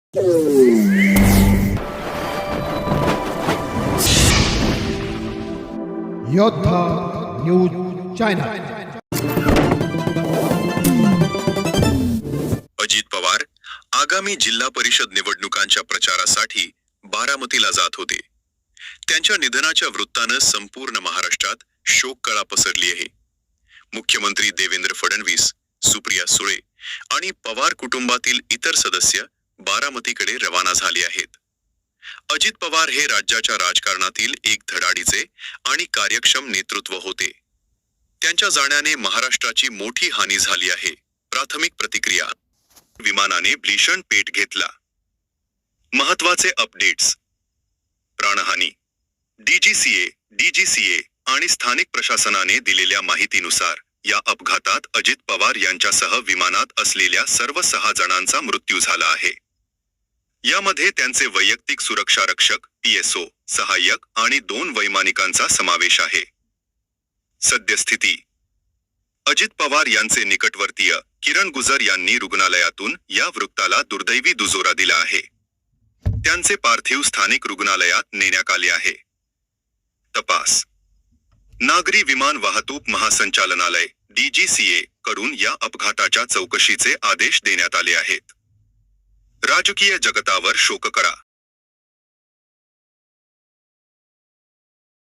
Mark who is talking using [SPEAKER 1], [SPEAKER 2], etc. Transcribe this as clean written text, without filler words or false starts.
[SPEAKER 1] योद्धा news channel.
[SPEAKER 2] Ajit Pawar आगामी जिल्हा परिषद निवडणुकांच्या प्रचारासाठी बारामतीला जात होते. त्यांच्या निधनाच्या वृत्तानं संपूर्ण महाराष्ट्रात शोककळा पसरली आहे. मुख्यमंत्री देवेंद्र फडणवीस, सुप्रिया सुळे आणि पवार कुटुंबातील इतर सदस्य बारामतीकडे रवाना झाले आहेत. अजित पवार हे राज्याच्या राजकारणातील एक धडाडीचे आणि कार्यक्षम नेतृत्व होते. त्यांच्या जाण्याने महाराष्ट्राची मोठी हानी झाली आहे. प्राथमिक प्रतिक्रिया. विमानाने भीषण पेट घेतला. महत्वाचे अपडेट्स. प्राणहानी. डीजीसीए आणि स्थानिक प्रशासनाने दिलेल्या माहितीनुसार या अपघातात अजित पवार यांच्यासह विमानात असलेल्या सर्व 6 जणांचा मृत्यू झाला आहे. यामध्ये त्यांचे वैयक्तिक सुरक्षारक्षक, PSO, सहाय्यक आणि 2 वैमानिकांचा समावेश आहे. सद्यस्थिती. अजित पवार यांचे निकटवर्तीय किरण गुजर यांनी रुग्णालयातून या वृत्ताला दुर्दैवी दुजोरा दिला आहे. त्यांचे पार्थिव स्थानिक रुग्णालयात नेण्यात आले आहे. तपास. नागरी विमान वाहतूक महासंचालनालय DGCA कडून या अपघाताच्या चौकशीचे आदेश देण्यात आले आहेत. राजकीय जगतावर शोककळा.